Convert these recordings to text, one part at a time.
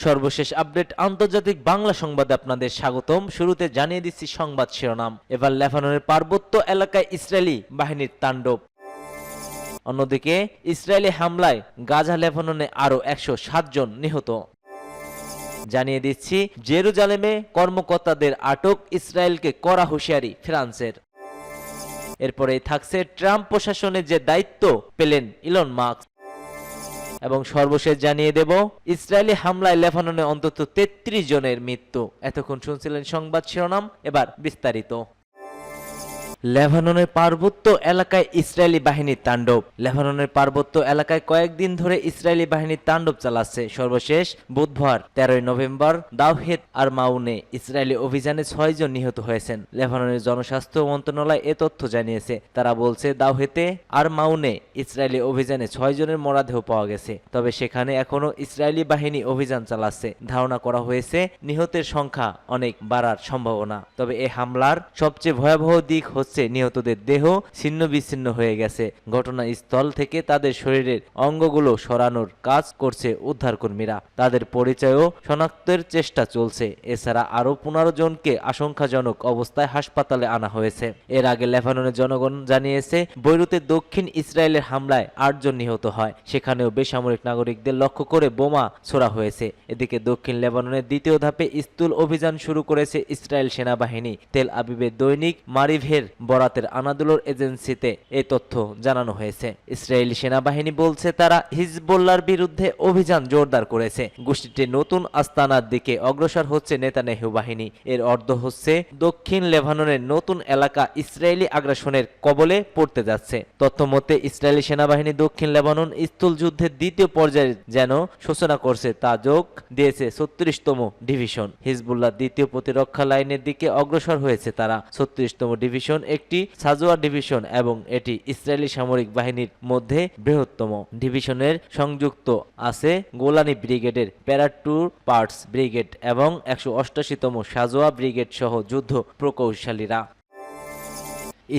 সর্বশেষ আপডেট আন্তর্জাতিক বাংলা সংবাদে আপনাদের স্বাগতম। শুরুতে জানিয়ে দিচ্ছি সংবাদ শিরোনাম। এবার লেবাননের পার্বত্য এলাকায় ইসরায়েলি বাহিনীর তাণ্ডব। অন্যদিকে ইসরায়েলি হামলায় গাজা লেবাননে আরও 107 জন নিহত। জানিয়ে দিচ্ছি জেরুজালেমে কর্মকর্তাদের আটক, ইসরায়েলকে কড়া হুঁশিয়ারি ফ্রান্সের। এরপরেই থাকছে ট্রাম্প প্রশাসনে যে দায়িত্ব পেলেন ইলন মাস্ক। এবং সর্বশেষ জানিয়ে দেব ইসরায়েলি হামলায় লেবাননে অন্তত 33 জনের মৃত্যু। এতক্ষণ শুনছিলেন সংবাদ শিরোনাম, এবার বিস্তারিত। লেবাননের পার্বত্য এলাকায় ইসরায়েলি বাহিনীর তাণ্ডব। লেবাননের পার্বত্য এলাকায় কয়েকদিন ধরে ইসরায়েলি বাহিনীর তাণ্ডব চালাচ্ছে। সর্বশেষ বুধবার 13 নভেম্বর দাওহেত আর মাউনে ইসরায়েলি অভিযানে 6 জন নিহত হয়েছেন। লেবাননের জনস্বাস্থ্য মন্ত্রণালয় এ তথ্য জানিয়েছে। তারা বলছে দাওহেতে আর মাউনে ইসরায়েলি অভিযানে 6 জনের মরদেহ পাওয়া গেছে। তবে সেখানে এখনো ইসরায়েলি বাহিনী অভিযান চালাচ্ছে। ধারণা করা হয়েছে নিহতের সংখ্যা অনেক বাড়ার সম্ভাবনা। তবে এই হামলার সবচেয়ে ভয়াবহ দিক হচ্ছে নিহতদের দেহ ছিন্ন বিচ্ছিন্ন হয়ে গেছে। ঘটনাস্থল থেকে তাদের শরীরের অঙ্গগুলো সরানোর কাজ করছে উদ্ধারকর্মীরা। তাদের পরিচয়ও শনাক্তের চেষ্টা চলছে। এছাড়া আরও 15 জনকে আশঙ্কাজনক অবস্থায় হাসপাতালে আনা হয়েছে। এর আগে লেবাননের জনগণ জানিয়েছে বৈরুতের দক্ষিণ ইসরায়েলের হামলায় 8 জন নিহত হয়। সেখানেও বেসামরিক নাগরিকদের লক্ষ্য করে বোমা ছোড়া হয়েছে। এদিকে দক্ষিণ লেবাননের দ্বিতীয় ধাপে স্থূল অভিযান শুরু করেছে ইসরায়েল সেনাবাহিনী। তেল আবিবের দৈনিক মারিভের বরাতের আনাদুলোর এজেন্সিতে এই তথ্য জানানো হয়েছে। ইসরায়েলি সেনাবাহিনী বলছে তারা হিজবুল্লাহর বিরুদ্ধে অভিযান জোরদার করেছে। গোষ্ঠীটি নতুন আস্তানার দিকে অগ্রসর হচ্ছে নেতানিয়াহু বাহিনী। এর অর্থ হচ্ছে দক্ষিণ লেবাননের নতুন এলাকা ইসরায়েলি আগ্রাসনের কবলে পড়তে যাচ্ছে। তথ্য মতে ইসরায়েলি সেনাবাহিনী দক্ষিণ লেবানন স্থূল যুদ্ধের দ্বিতীয় পর্যায়ে যেন সূচনা করছে তা যোগ দিয়েছে 36তম ডিভিশন। হিজবুল্লাহ দ্বিতীয় প্রতিরক্ষা লাইনের দিকে অগ্রসর হয়েছে। তারা 36তম ডিভিশন একটি সাজোয়া ডিভিশন এবং এটি ইসরায়েলি সামরিক বাহিনীর মধ্যে বৃহত্তম। ডিভিশনের সংযুক্ত আছে গোলানি ব্রিগেডের প্যারা-2 পার্টস ব্রিগেড এবং 188তম সাজোয়া ব্রিগেড সহ যুদ্ধ প্রকৌশলীরা।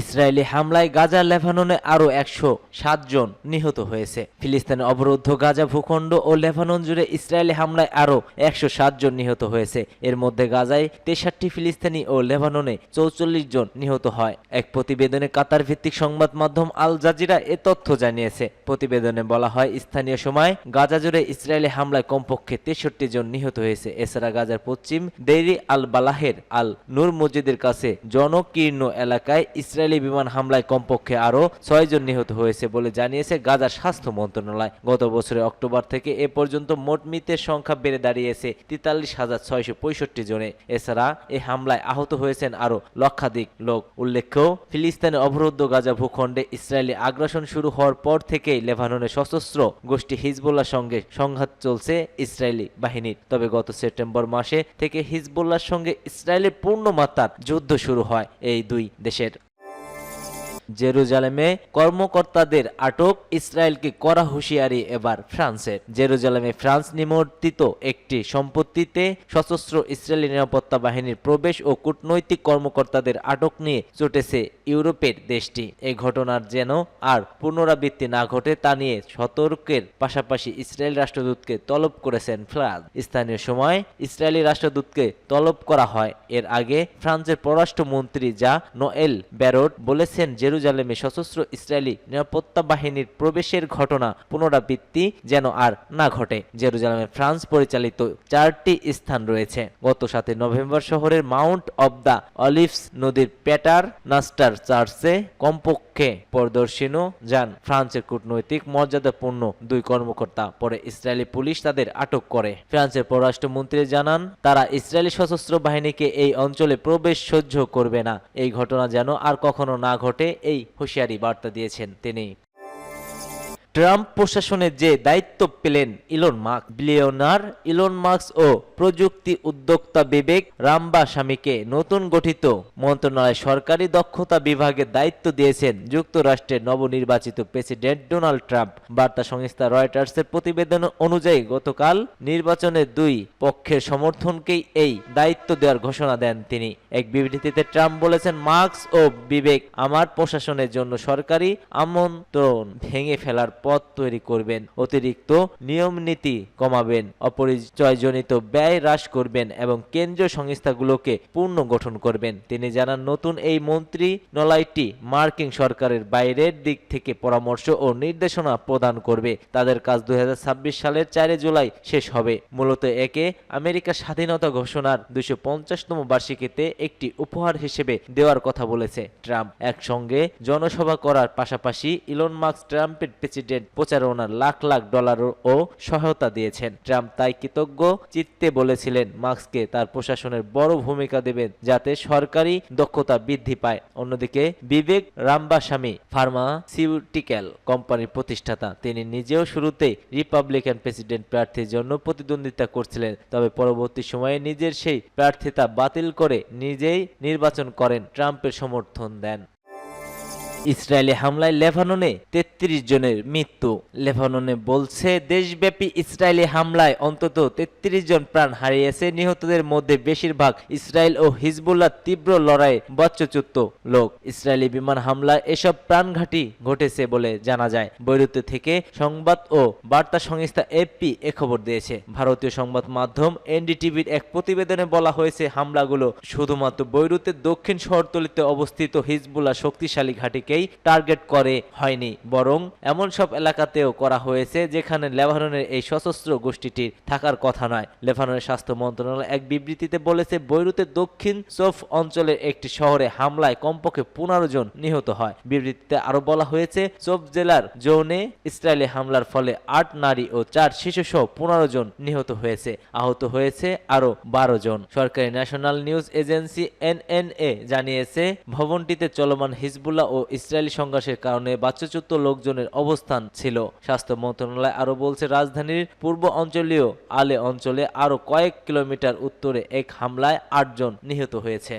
ইসরায়েলি হামলায় গাজা লেবাননে আরও 107 জন নিহত হয়েছে। ফিলিস্তিনের অবরুদ্ধ গাজা ভূখণ্ড ও লেবানন জুড়ে ইসরায়েলি হামলায় আরও 107 জন নিহত হয়েছে। এর মধ্যে গাজায় 63 ফিলিস্তিনি ও লেবাননে 44 জন নিহত হয়। এক প্রতিবেদনে কাতার ভিত্তিক সংবাদ মাধ্যম আল জাজিরা এ তথ্য জানিয়েছে। প্রতিবেদনে বলা হয় স্থানীয় সময় গাজা জুড়ে ইসরায়েলি হামলায় কমপক্ষে 63 জন নিহত হয়েছে। এছাড়া গাজার পশ্চিম দেইরি আল বালাহের আল নূর মসজিদের কাছে জনকীর্ণ এলাকায় ইসরায়েলি বিমান হামলায় কমপক্ষে আরও 6 জন নিহত হয়েছে বলে জানিয়েছে গাজার স্বাস্থ্য মন্ত্রণালয়। গত বছরের অক্টোবর থেকে এ পর্যন্ত মোট মৃতের সংখ্যা বেড়ে দাঁড়িয়েছে 43,665 জনে। এছাড়া এই হামলায় আহত হয়েছেন আরও লক্ষাধিক লোক। উল্লেখ্য ফিলিস্তিনের অবরুদ্ধ গাজা ভূখণ্ডে ইসরায়েলি আগ্রাসন শুরু হওয়ার পর থেকেই লেবাননের সশস্ত্র গোষ্ঠী হিজবুল্লাহর সঙ্গে সংঘাত চলছে ইসরায়েলি বাহিনীর। তবে গত সেপ্টেম্বর মাসে থেকে হিজবুল্লাহর সঙ্গে ইসরায়েলের পূর্ণমাত্রার যুদ্ধ শুরু হয় এই দুই দেশের। জেরুজালেমে কর্মকর্তাদের আটক, ইসরায়েলকে কড়া হুঁশিয়ারি এবার ফ্রান্সের। জেরুজালেমে ফ্রান্স নিমন্ত্রিত একটি সম্পত্তিতে সশস্ত্র ইসরায়েলি নিরাপত্তা বাহিনীর প্রবেশ ও কূটনৈতিক কর্মকর্তাদের আটক নিয়ে চটেছে ইউরোপের দেশটি। এই ঘটনার যেন আর পুনরাবৃত্তি না ঘটে তা নিয়ে সতর্কের পাশাপাশি ইসরায়েল রাষ্ট্রদূতকে তলব করেছেন ফ্রান্স। স্থানীয় সময় ইসরায়েলি রাষ্ট্রদূতকে তলব করা হয়। এর আগে ফ্রান্সের পররাষ্ট্রমন্ত্রী যা নোয়েল ব্যারট বলেছেন জেরুজালেমে সশস্ত্র ইসরায়েলি নিরাপত্তা বাহিনীর প্রবেশের ঘটনা পুনরাবৃত্তি যেন আর না ঘটে। জেরুজালেমে ফ্রান্স পরিচালিত 4টি স্থান রয়েছে। গত 7 নভেম্বর শহরের মাউন্ট অব দ্য অলিভস নদীর পেটার নাস্টার চার্চে কমপক্ষে পরিদর্শনও যান ফ্রান্সের কূটনৈতিক মর্যাদাপূর্ণ 2 কর্মকর্তা। পরে ইসরায়েলি পুলিশ তাদের আটক করে। ফ্রান্সের পররাষ্ট্রমন্ত্রী জানান তারা ইসরায়েলি সশস্ত্র বাহিনীকে এই অঞ্চলে প্রবেশ সহ্য করবে না। এই ঘটনা যেন আর কখনো না ঘটে এই হুঁশিয়ারি বার্তা দিয়েছেন তিনি। ট্রাম্প প্রশাসনে যে দায়িত্ব পেলেন Elon Musk. Billionaire Elon Musk ও প্রযুক্তি উদ্যোক্তা বিবেক রামবাস্বামীকে নতুন গঠিত মন্ত্রণালয় সরকারি দক্ষতা বিভাগের দায়িত্ব দিয়েছেন যুক্তরাষ্ট্রের নবনির্বাচিত প্রেসিডেন্ট ডোনাল্ড ট্রাম্প। বার্তা সংস্থা রয়টার্সের প্রতিবেদন অনুযায়ী গতকাল নির্বাচনে 2 পক্ষের সমর্থনকেই এই দায়িত্ব দেওয়ার ঘোষণা দেন তিনি। এক বিবৃতিতে ট্রাম্প বলেছেন মাস্ক ও বিবেক আমার প্রশাসনের জন্য সরকারি আমন্ত্রণ ভেঙে ফেলার পথ তৈরি করবেন, অতিরিক্ত নিয়ম নীতি কমাবেন, অপরিচয়জনিত ব্যয় হ্রাস করবেন এবং কেন্দ্রীয় সংস্থাগুলোকে পুনর্গঠন করবেন। তিনি জানান, নতুন এই মন্ত্রণালয়টি মার্কিন সরকারের বাইরের দিক থেকে পরামর্শ ও নির্দেশনা প্রদান করবে। তাদের কাজ 2026 সালের 4 জুলাই শেষ হবে। মূলত একে আমেরিকার স্বাধীনতা ঘোষণার 250তম বার্ষিকীতে একটি উপহার হিসেবে দেওয়ার কথা বলেছে ট্রাম্প। একসঙ্গে জনসভা করার পাশাপাশি ইলন মাস্ক ট্রাম্পের প্রেসিডেন্ট প্রচারণার লাখ লাখ ডলারও সহায়তা দিয়েছেন। ট্রাম্প তাই কৃতজ্ঞ চিত্তে বলেছিলেন মাস্ককে তার প্রশাসনের বড় ভূমিকা দেবেন যাতে সরকারি দক্ষতা বৃদ্ধি পায়। অন্যদিকে বিবেক রামবাস্বামী ফার্মাসিউটিক্যাল কোম্পানির প্রতিষ্ঠাতা, তিনি নিজেও শুরুতে রিপাবলিকান প্রেসিডেন্ট প্রার্থীর জন্য প্রতিদ্বন্দ্বিতা করছিলেন, তবে পরবর্তী সময়ে নিজের সেই প্রার্থিতা বাতিল করে নিজেই নির্বাচন করেন, ট্রাম্পের সমর্থন দেন। ইসরায়েলি হামলায় লেবাননে 33 জনের মৃত্যু। লেবাননে বলছে দেশব্যাপী ইসরায়েলি হামলায় অন্তত 33 জন প্রাণ হারিয়েছে। নিহতদের মধ্যে বেশিরভাগ ইসরায়েল ও হিজবুল্লাহর তীব্র লড়াইয়ে বচ্চচ্যুত লোক। ইসরায়েলি বিমান হামলায় এসব প্রাণঘাতী ঘটেছে বলে জানা যায়। বৈরুত থেকে সংবাদ ও বার্তা সংস্থা এপি এ খবর দিয়েছে। ভারতীয় সংবাদ মাধ্যম এনডিটিভির এক প্রতিবেদনে বলা হয়েছে, হামলাগুলো শুধুমাত্র বৈরুতের দক্ষিণ শহরতলিতে অবস্থিত হিজবুল্লাহ শক্তিশালী ঘাঁটিকে টার্গেট করে হয়নি, বরং এমন সব এলাকাতেও করা হয়েছে যেখানে লেবাননের এই সশস্ত্র গোষ্ঠীটির থাকার কথা নয়। লেবাননের স্বাস্থ্য মন্ত্রণালয় এক বিবৃতিতে বলেছে, বৈরুতের দক্ষিণ সোফ অঞ্চলের একটি শহরে হামলায় কমপক্ষে 15 জন নিহত হয়। বিবৃতিতে আরো বলা হয়েছে, সোফ জেলার জোনে ইসরায়েলি হামলার ফলে 8 নারী ও 4 শিশু সহ 15 জন নিহত হয়েছে। আহত হয়েছে আরো 12 জন। সরকারি ন্যাশনাল নিউজ এজেন্সি এনএনএ জানিয়েছে, ভবনটিতে চলমান হিজবুল্লাহ ও ইসরায়েলি সংঘর্ষের কারণে বাস্তুচ্যুত লোকজনের অবস্থান ছিল। স্বাস্থ্য মন্ত্রণালয় আরো বলছে, রাজধানীর পূর্ব অঞ্চলীয় আলে অঞ্চলে আরো কয়েক কিলোমিটার উত্তরে এক হামলায় 8 জন নিহত হয়েছে।